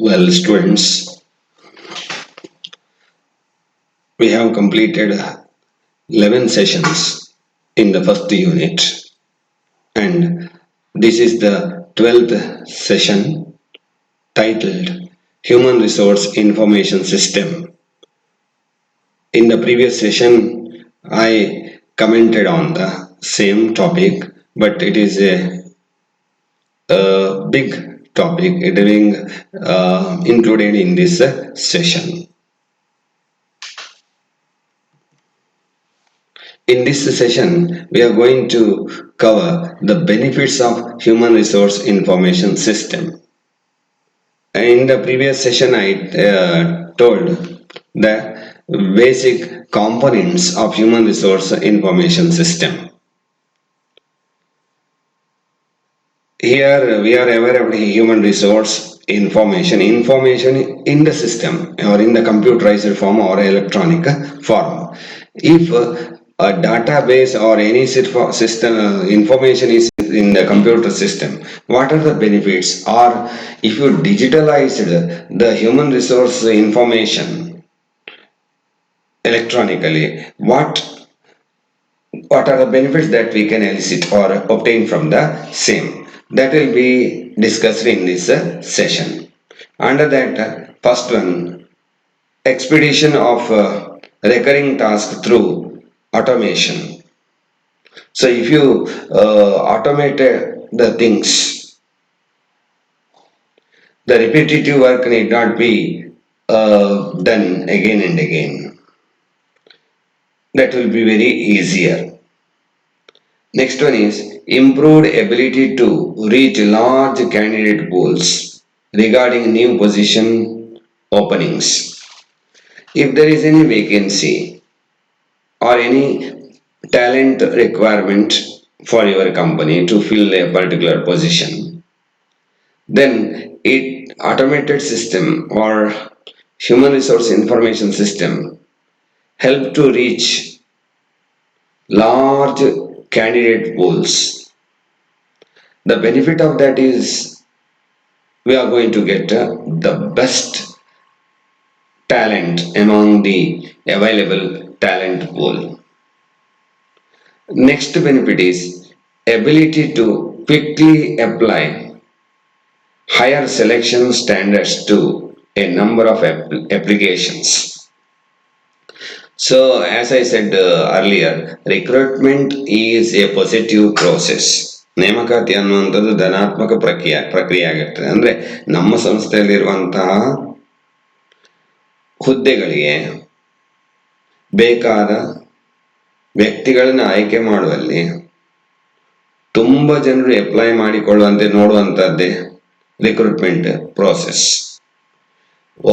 Well, students, we have completed 11 sessions in the first unit, and this is the 12th session titled Human Resource Information System. In the previous session, I commented on the same topic, but it is a big topic it being included in this session. In this session, we are going to cover the benefits of human resource information system. In the previous session, I told the basic components of human resource information system. Here we are aware of the human resource information in the system or in the computerized form or electronic form. If a database or any system information is in the computer system, what are the benefits? Or if you digitalized the human resource information electronically, what are the benefits that we can elicit or obtain from the same? That will be discussed in this session. Under that, first one, expedition of recurring task through automation. So if you automate the things, the repetitive work need not be done again and again. That will be very easier. Next one is improved ability to reach large candidate pools regarding new position openings. If there is any vacancy or any talent requirement for your company to fill a particular position, then it automated system or human resource information system help to reach large candidate pools. The benefit of that is we are going to get the best talent among the available talent pool. Next benefit is ability to quickly apply higher selection standards to a number of applications. So, as I said earlier, recruitment is a positive process. ನೇಮಕಾತಿ ಅನ್ನುವಂಥದ್ದು ಧನಾತ್ಮಕ ಪ್ರಕ್ರಿಯೆ ಆಗಿರ್ತದೆ. ಅಂದ್ರೆ ನಮ್ಮ ಸಂಸ್ಥೆಯಲ್ಲಿರುವಂತಹ ಹುದ್ದೆಗಳಿಗೆ ಬೇಕಾದ ವ್ಯಕ್ತಿಗಳನ್ನ ಆಯ್ಕೆ ಮಾಡುವಲ್ಲಿ ತುಂಬಾ ಜನರು ಅಪ್ಲೈ ಮಾಡಿಕೊಳ್ಳುವಂತೆ ನೋಡುವಂತದ್ದೇ ರಿಕ್ರೂಟ್ಮೆಂಟ್ ಪ್ರೋಸೆಸ್.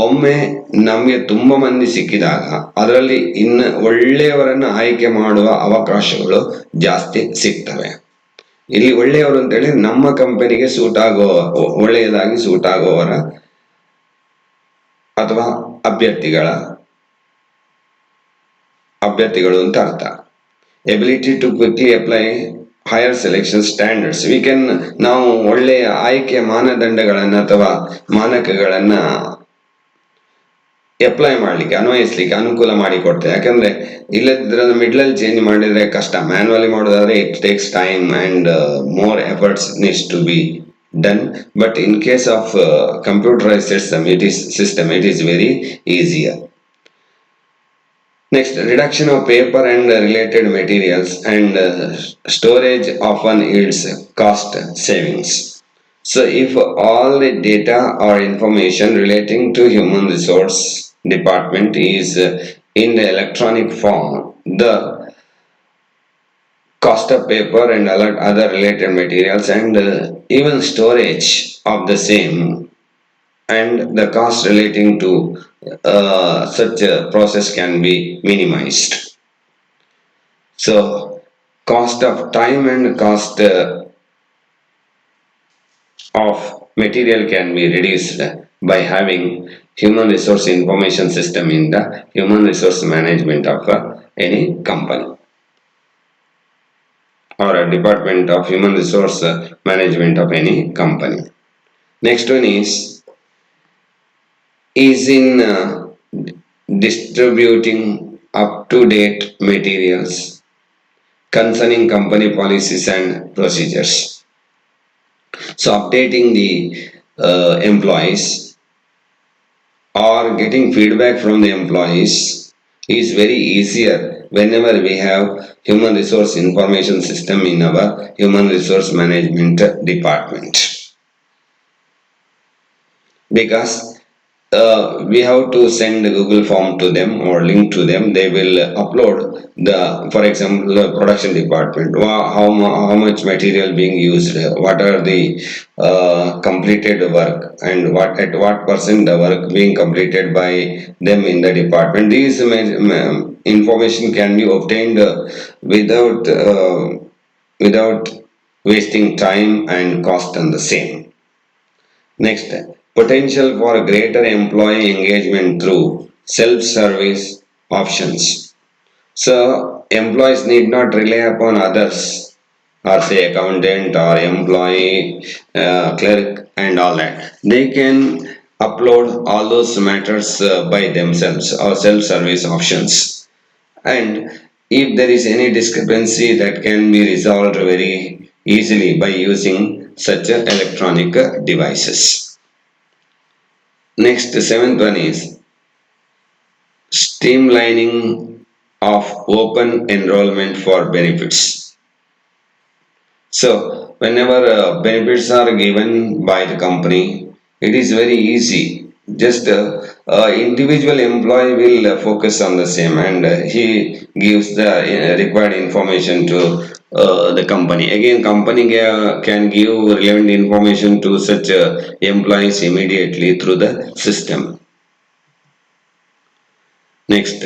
ಒಮ್ಮೆ ನಮಗೆ ತುಂಬಾ ಮಂದಿ ಸಿಕ್ಕಿದಾಗ ಅದರಲ್ಲಿ ಇನ್ನು ಒಳ್ಳೆಯವರನ್ನ ಆಯ್ಕೆ ಮಾಡುವ ಅವಕಾಶಗಳು ಜಾಸ್ತಿ ಸಿಗ್ತವೆ. ಇಲ್ಲಿ ಒಳ್ಳೆಯವರು ಅಂತೇಳಿ ನಮ್ಮ ಕಂಪನಿಗೆ ಒಳ್ಳೆಯದಾಗಿ ಸೂಟ್ ಆಗುವವರ ಅಥವಾ ಅಭ್ಯರ್ಥಿಗಳು ಅಂತ ಅರ್ಥ. Ability to quickly apply higher selection standards. ನಾವು ಒಳ್ಳೆಯ ಆಯ್ಕೆ ಮಾನದಂಡಗಳನ್ನ ಅಥವಾ ಮಾನಕಗಳನ್ನ ಅಪ್ಲೈ ಮಾಡ್ಲಿಕ್ಕೆ ಅನ್ವಯಿಸ್ಲಿಕ್ಕೆ ಅನುಕೂಲ ಮಾಡಿಕೊಡ್ತೇವೆ. ಯಾಕಂದ್ರೆ ಇಲ್ಲದಿದ್ರೆ ಮಿಡ್ಲಲ್ಲಿ ಚೇಂಜ್ ಮಾಡಿದ್ರೆ ಕಷ್ಟ. ಮ್ಯಾನ್ಯುವಲಿ ಮಾಡೋದಾದ್ರೆ it takes time and more efforts needs to be done, but in case of computerized system it is very easier. Next, reduction of paper and related materials and storage often yields cost savings. So if all the data or information relating to human resource department is in the electronic form, the cost of paper and other related materials and even storage of the same and the cost relating to such a process can be minimized. So cost of time and cost of material can be reduced by having human resource information system in the human resource management of any company or a department of human resource management of any company. Next one is is in distributing up-to-date materials concerning company policies and procedures. So updating the employees or getting feedback from the employees is very easier whenever we have human resource information system in our human resource management department, because we have to send a Google form to them or link to them. They will upload the, for example, the production department, how much material being used, what are the completed work, and what at what percent the work being completed by them in the department. These information can be obtained without wasting time and cost on the same. Next, potential for greater employee engagement through self-service options. So, employees need not rely upon others, or say accountant or employee, clerk, and all that. They can upload all those matters by themselves or self-service options. And if there is any discrepancy, that can be resolved very easily by using such electronic devices. Next, the seventh one is streamlining of open enrollment for benefits. So, whenever benefits are given by the company, it is very easy. Just individual employee will focus on the same, and he gives the required information to the company. Again, company can give relevant information to such employees immediately through the system. Next,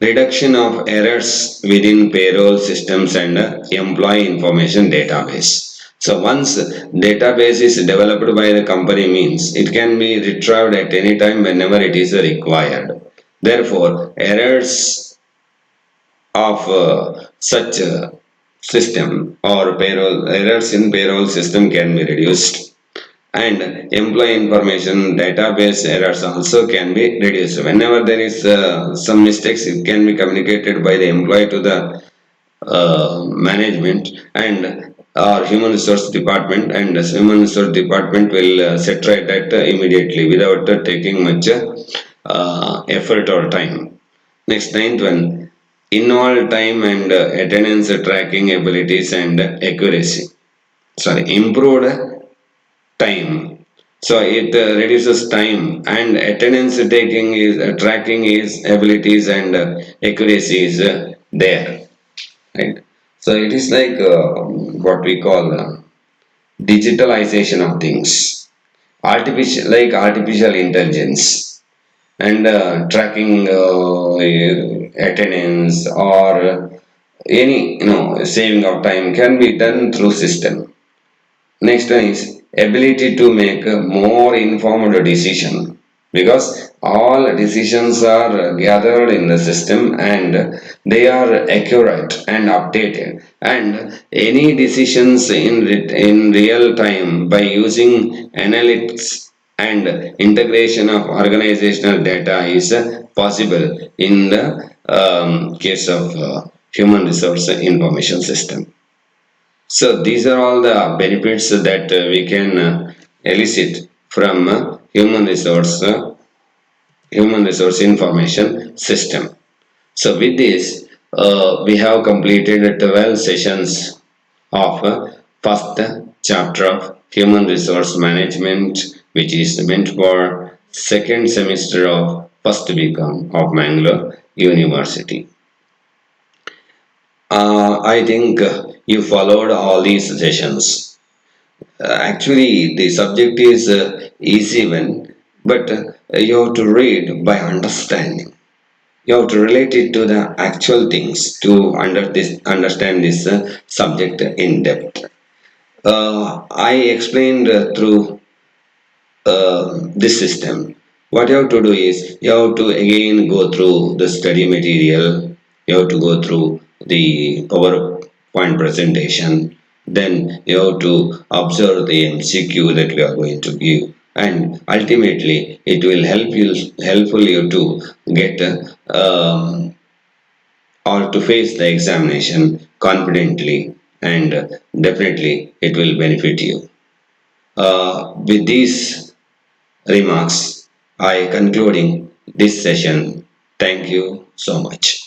reduction of errors within payroll systems and employee information database. So once database is developed by the company means it can be retrieved at any time whenever it is required. Therefore, errors of such system or payroll errors in payroll system can be reduced, and employee information database errors also can be reduced. Whenever there is some mistakes, it can be communicated by the employee to the management and our human resource department, and the human resource department will set right that immediately without taking much effort or time. Next, ninth one, involve time and attendance tracking abilities and accuracy. Sorry, improved time. So it reduces time, and attendance taking is tracking is abilities, and accuracy is there, right? So it is like what we call digitalization of things, artificial intelligence, and tracking attendance or any saving of time can be done through system. Next one is ability to make a more informed decision, because all decisions are gathered in the system and they are accurate and updated, and any decisions in real time by using analytics and integration of organizational data is possible in the case of human resource information system. So these are all the benefits that we can elicit from human resource information system. So with this, we have completed 12 sessions of first chapter of human resource management, which is meant for second semester of first BCom of Mangalore University. I think you followed all these sessions. Actually, the subject is easy one, but you have to read by understanding. You have to relate it to the actual things to understand this subject in depth. I explained through this system. What you have to do is you have to again go through the study material. You have to go through the PowerPoint presentation. Then you have to observe the MCQ that we are going to give. and ultimately it will helpful you to get or to face the examination confidently, and definitely it will benefit you. With these remarks, I concluding this session. Thank you so much.